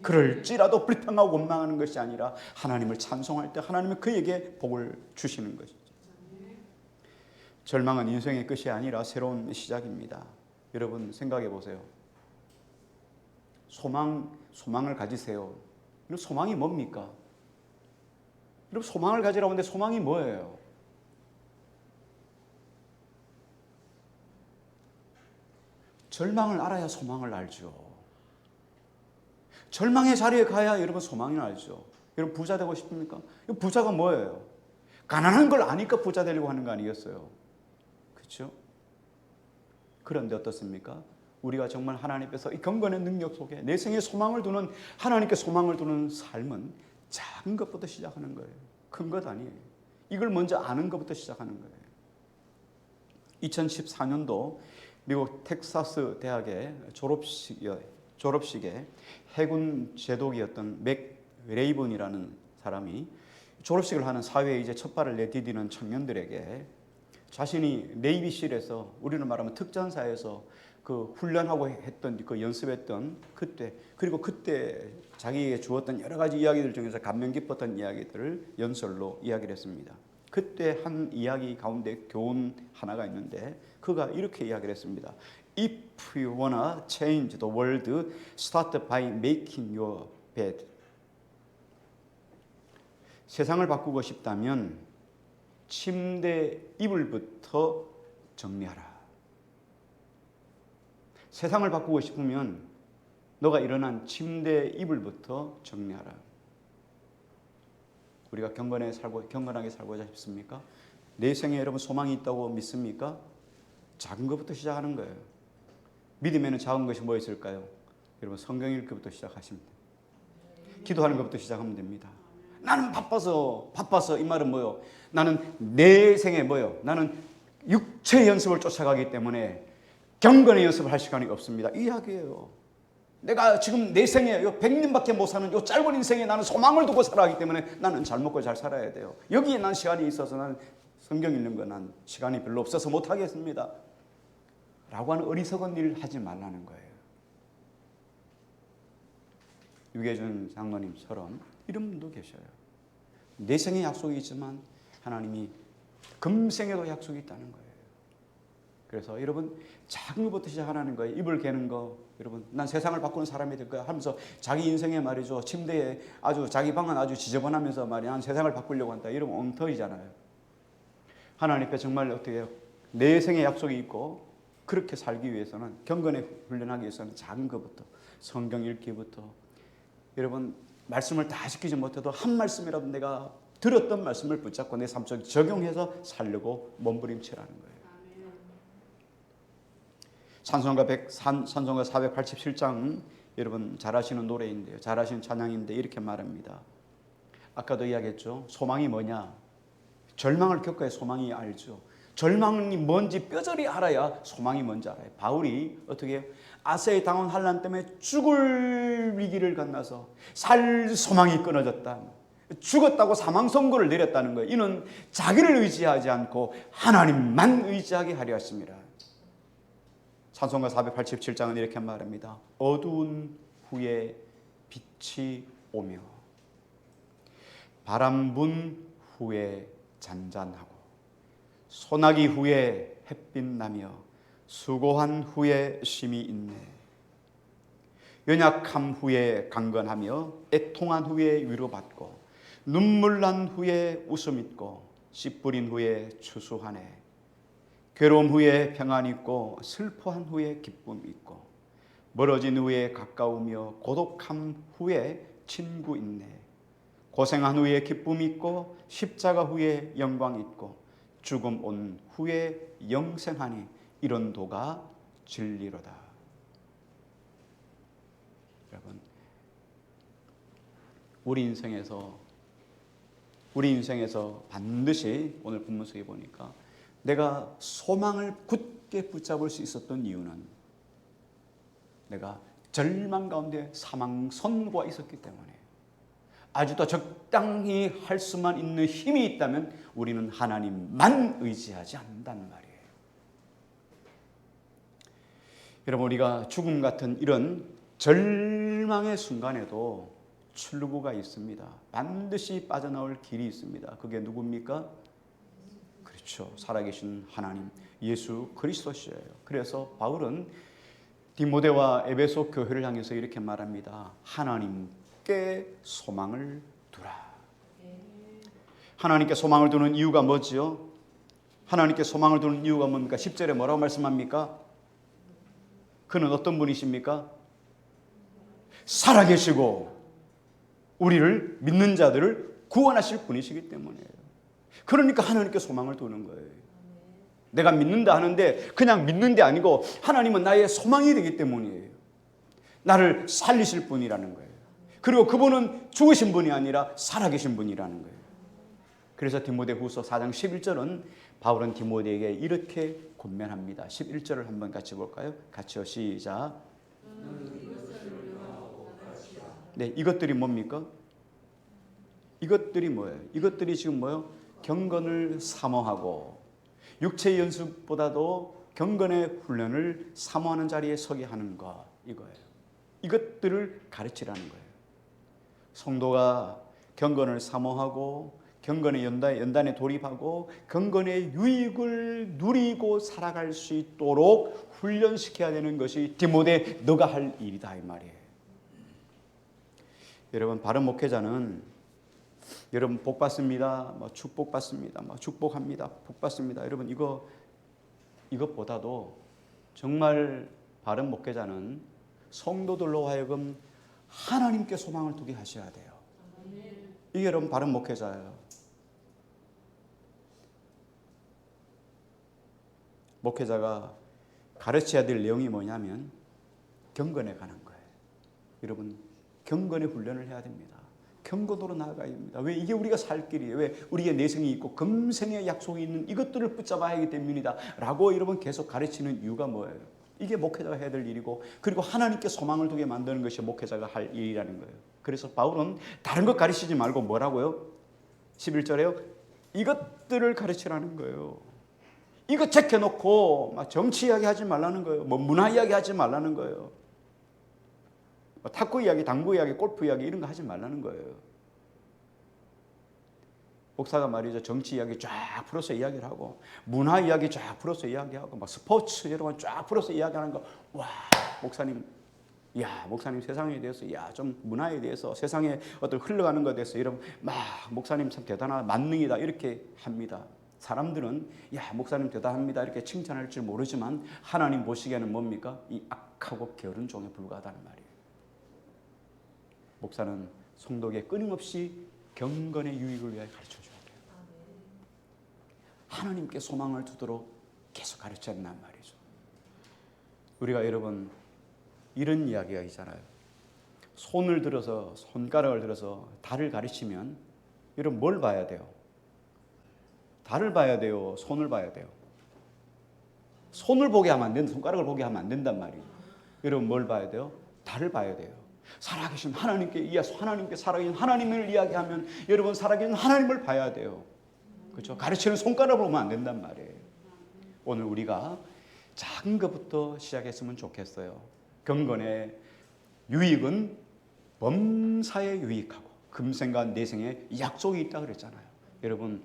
그럴지라도 불평하고 원망하는 것이 아니라 하나님을 찬송할 때 하나님은 그에게 복을 주시는 것이죠. 절망은 인생의 끝이 아니라 새로운 시작입니다. 여러분 생각해 보세요. 소망을 가지세요. 소망이 뭡니까? 여러분 소망을 가지라고 하는데 소망이 뭐예요? 절망을 알아야 소망을 알죠. 절망의 자리에 가야 여러분 소망을 알죠. 여러분 부자 되고 싶습니까? 부자가 뭐예요? 가난한 걸 아니까 부자 되려고 하는 거 아니겠어요? 그렇죠? 그런데 어떻습니까? 우리가 정말 하나님 앞에서 이 경건의 능력 속에 내 생에 소망을 두는, 하나님께 소망을 두는 삶은 작은 것부터 시작하는 거예요. 큰 것 아니에요. 이걸 먼저 아는 것부터 시작하는 거예요. 2014년도 미국 텍사스 대학의 졸업식에 해군 제독이었던 맥 레이븐이라는 사람이 졸업식을 하는 사회에 이제 첫 발을 내디디는 청년들에게 자신이 네이비실에서, 우리는 말하면 특전사에서 그 훈련하고 했던, 그 연습했던 그때, 그리고 그때 자기에게 주었던 여러 가지 이야기들 중에서 감명 깊었던 이야기들을 연설로 이야기를 했습니다. 그때 한 이야기 가운데 교훈 하나가 있는데 그가 이렇게 이야기를 했습니다. If you wanna change the world, start by making your bed. 세상을 바꾸고 싶다면 침대 이불부터 정리하라. 세상을 바꾸고 싶으면 너가 일어난 침대 이불부터 정리하라. 우리가 경건하게 살고자 싶습니까? 내 생에 여러분 소망이 있다고 믿습니까? 작은 것부터 시작하는 거예요. 믿음에는 작은 것이 뭐 있을까요? 여러분 성경 읽기부터 시작하시면 돼요. 기도하는 것부터 시작하면 됩니다. 나는 바빠서 이 말은 뭐요? 나는 내 생에 뭐요? 나는 육체 연습을 쫓아가기 때문에 경건의 연습을 할 시간이 없습니다. 이 이야기예요. 내가 지금 내 생에 100년밖에 못 사는 이 짧은 인생에 나는 소망을 두고 살아가기 때문에 나는 잘 먹고 잘 살아야 돼요. 여기에 난 시간이 있어서 나는 성경 읽는 거 난 시간이 별로 없어서 못 하겠습니다. 라고 하는 어리석은 일을 하지 말라는 거예요. 유계준 장로님처럼 이런 분도 계셔요. 내 생에 약속이 있지만 하나님이 금생에도 약속이 있다는 거예요. 그래서 여러분 작은 것부터 시작하는 거예요. 이불 개는 거, 여러분 난 세상을 바꾸는 사람이 될 거야 하면서 자기 인생에 말이죠. 침대에 아주 자기 방은 아주 지저분하면서 말이야 난 세상을 바꾸려고 한다. 이러면 엉터리잖아요. 하나님 앞에 정말 어떻게 해요? 내 생에 약속이 있고 그렇게 살기 위해서는, 경건에 훈련하기 위해서는 작은 것부터, 성경 읽기부터, 여러분 말씀을 다 지키지 못해도 한 말씀이라도 내가 들었던 말씀을 붙잡고 내 삶 속에 적용해서 살려고 몸부림치라는 거예요. 찬송가 487장 여러분 잘 아시는 노래인데요. 잘 아시는 찬양인데 이렇게 말합니다. 아까도 이야기했죠. 소망이 뭐냐? 절망을 겪어야 소망이 알죠. 절망이 뭔지 뼈저리 알아야 소망이 뭔지 알아요. 바울이 어떻게 해요? 아세에 당한 환난 때문에 죽을 위기를 건너서 살 소망이 끊어졌다. 죽었다고 사망 선고를 내렸다는 거예요. 이는 자기를 의지하지 않고 하나님만 의지하게 하려 했습니다. 찬송가 487장은 이렇게 말합니다. 어두운 후에 빛이 오며 바람 분 후에 잔잔하고 소나기 후에 햇빛 나며 수고한 후에 쉼이 있네. 연약함 후에 강건하며 애통한 후에 위로받고 눈물 난 후에 웃음 있고 씨 뿌린 후에 추수하네. 괴로움 후에 평안 있고 슬퍼한 후에 기쁨 있고 멀어진 후에 가까우며 고독함 후에 친구 있네. 고생한 후에 기쁨 있고 십자가 후에 영광 있고 죽음 온 후에 영생하니 이런 도가 진리로다. 여러분, 우리 인생에서 반드시 오늘 본문 속에 보니까 내가 소망을 굳게 붙잡을 수 있었던 이유는 내가 절망 가운데 사망 선고가 있었기 때문에 아직도 적당히 할 수만 있는 힘이 있다면 우리는 하나님만 의지하지 않는다는 말이에요. 여러분, 우리가 죽음 같은 이런 절망의 순간에도 출구가 있습니다. 반드시 빠져나올 길이 있습니다. 그게 누굽니까? 그렇죠. 살아계신 하나님 예수 그리스도시예요. 그래서 바울은 디모데와 에베소 교회를 향해서 이렇게 말합니다. 하나님께 소망을 두라. 하나님께 소망을 두는 이유가 뭐지요? 하나님께 소망을 두는 이유가 뭡니까? 10절에 뭐라고 말씀합니까? 그는 어떤 분이십니까? 살아계시고 우리를 믿는 자들을 구원하실 분이시기 때문이에요. 그러니까 하나님께 소망을 두는 거예요. 내가 믿는다 하는데 그냥 믿는 게 아니고 하나님은 나의 소망이 되기 때문이에요. 나를 살리실 분이라는 거예요. 그리고 그분은 죽으신 분이 아니라 살아계신 분이라는 거예요. 그래서 디모데후서 4장 11절은 바울은 디모데에게 이렇게 권면합니다. 11절을 한번 같이 볼까요? 같이요. 시작. 네, 이것들이 뭡니까? 이것들이 뭐예요? 이것들이 지금 뭐예요? 경건을 사모하고 육체의 연습보다도 경건의 훈련을 사모하는 자리에 서게 하는 것, 이거예요. 이것들을 가르치라는 거예요. 성도가 경건을 사모하고 경건의 연단에 돌입하고 경건의 유익을 누리고 살아갈 수 있도록 훈련시켜야 되는 것이 디모데 너가 할 일이다 이 말이에요. 여러분, 바른 목회자는 여러분 복 받습니다, 축복 받습니다, 축복합니다, 복 받습니다. 여러분 이것보다도 정말 바른 목회자는 성도들로 하여금 하나님께 소망을 두게 하셔야 돼요. 이게 여러분 바른 목회자예요. 목회자가 가르쳐야 될 내용이 뭐냐면 경건에 관한 거예요. 여러분 경건의 훈련을 해야 됩니다. 경건으로 나아가야 됩니다. 왜? 이게 우리가 살 길이에요. 왜? 우리의 내생이 있고 금생의 약속이 있는 이것들을 붙잡아야 하기 때문이다 라고 여러분 계속 가르치는 이유가 뭐예요? 이게 목회자가 해야 될 일이고 그리고 하나님께 소망을 두게 만드는 것이 목회자가 할 일이라는 거예요. 그래서 바울은 다른 것 가르치지 말고 뭐라고요? 11절에요. 이것들을 가르치라는 거예요. 이거 제껴놓고 막 정치 이야기 하지 말라는 거예요. 문화 이야기 하지 말라는 거예요. 탁구 이야기, 당구 이야기, 골프 이야기 이런 거 하지 말라는 거예요. 목사가 말이죠. 정치 이야기 쫙 풀어서 이야기를 하고 문화 이야기 쫙 풀어서 이야기하고 막 스포츠 여러분 쫙 풀어서 이야기하는 거. 와, 목사님 세상에 대해서 좀 문화에 대해서 세상에 어떤 흘러가는 것에 대해서 여러분 막 목사님 참 대단한 만능이다 이렇게 합니다. 사람들은 목사님 대단합니다 이렇게 칭찬할 줄 모르지만 하나님 보시기에는 뭡니까? 이 악하고 게으른 종에 불과하다는 말이에요. 목사는 성도에게 끊임없이 경건의 유익을 위해 가르쳐줘야 돼요. 하나님께 소망을 두도록 계속 가르쳐야 한단 말이죠. 우리가 여러분 이런 이야기가 있잖아요. 손가락을 들어서 달을 가르치면 여러분 뭘 봐야 돼요? 달을 봐야 돼요? 손을 봐야 돼요? 손을 보게 하면 안 된다. 손가락을 보게 하면 안 된단 말이에요. 여러분 뭘 봐야 돼요? 달을 봐야 돼요. 살아계신 하나님께 살아계신 하나님을 이야기하면 여러분 살아계신 하나님을 봐야 돼요. 그렇죠? 가르치는 손가락으로 보면 안 된단 말이에요. 오늘 우리가 작은 것부터 시작했으면 좋겠어요. 경건의 유익은 범사에 유익하고 금생과 내생에 약속이 있다 그랬잖아요. 여러분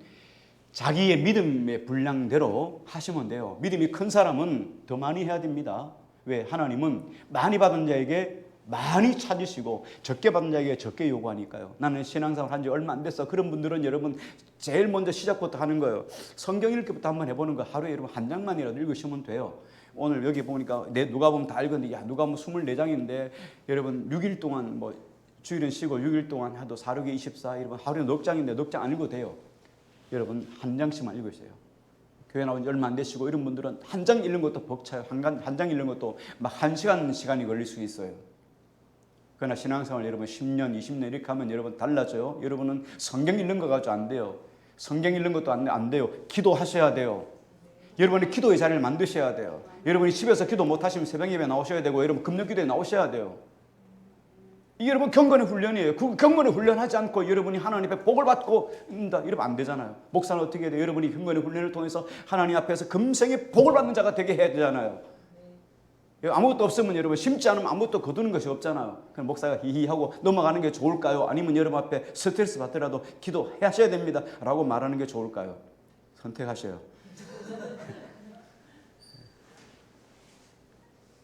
자기의 믿음의 분량대로 하시면 돼요. 믿음이 큰 사람은 더 많이 해야 됩니다. 왜? 하나님은 많이 받은 자에게 많이 찾으시고 적게 받은 자에게 적게 요구하니까요. 나는 신앙생활 한 지 얼마 안 됐어. 그런 분들은 여러분 제일 먼저 시작부터 하는 거예요. 성경 읽기부터 한번 해보는 거. 하루에 여러분 한 장만이라도 읽으시면 돼요. 오늘 여기 보니까 누가 보면 다 읽었는데 누가 보면 24장인데 여러분 6일 동안 뭐 주일은 쉬고 6일 동안 해도 4, 6에 24 여러분 하루에 넉 장인데 넉 장 안 읽어도 돼요. 여러분 한 장씩만 읽으세요. 교회 나온 지 얼마 안 되시고 이런 분들은 한 장 읽는 것도 벅차요. 한 장 읽는 것도 막 1시간이 걸릴 수 있어요. 그러나 신앙생활 여러분 10년, 20년 이렇게 하면 여러분 달라져요. 여러분은 성경 읽는 거 가지고 안 돼요. 성경 읽는 것도 안 돼요. 기도하셔야 돼요. 여러분이 기도의 자리를 만드셔야 돼요. 여러분이 집에서 기도 못하시면 새벽 예배 나오셔야 되고 여러분 금요 기도에 나오셔야 돼요. 이게 여러분 경건의 훈련이에요. 그 경건의 훈련하지 않고 여러분이 하나님 앞에 복을 받고 이러면 안 되잖아요. 목사는 어떻게 해야 돼요? 여러분이 경건의 훈련을 통해서 하나님 앞에서 금생에 복을 받는 자가 되게 해야 되잖아요. 아무것도 없으면 여러분 심지 않으면 아무것도 거두는 것이 없잖아요. 그럼 목사가 히히하고 넘어가는 게 좋을까요? 아니면 여러분 앞에 스트레스 받더라도 기도하셔야 됩니다 라고 말하는 게 좋을까요? 선택하셔요.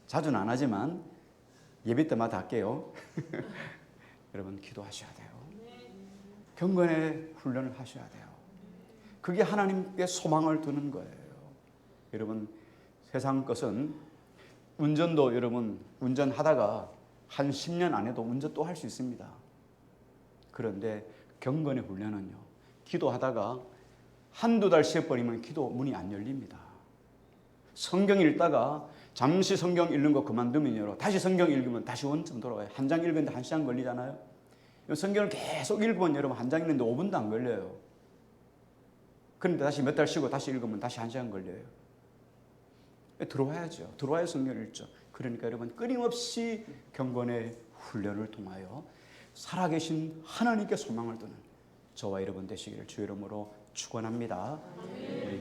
자주는 안 하지만 예배 때마다 할게요. 여러분 기도하셔야 돼요. 경건의 훈련을 하셔야 돼요. 그게 하나님께 소망을 두는 거예요. 여러분 세상 것은 운전도 여러분 운전하다가 한 10년 안 해도 운전 또 할 수 있습니다. 그런데 경건의 훈련은요. 기도하다가 한두 달 쉬어버리면 기도 문이 안 열립니다. 성경 읽다가 잠시 성경 읽는 거 그만두면요. 다시 성경 읽으면 다시 원점 돌아와요. 한 장 읽는데 1시간 걸리잖아요. 성경을 계속 읽으면 여러분 한 장 읽는데 5분도 안 걸려요. 그런데 다시 몇 달 쉬고 다시 읽으면 다시 1시간 걸려요. 들어와야죠. 들어와야 성경을 읽죠. 그러니까 여러분 끊임없이 경건의 훈련을 통하여 살아계신 하나님께 소망을 두는 저와 여러분 되시기를 주의 이름으로 축원합니다.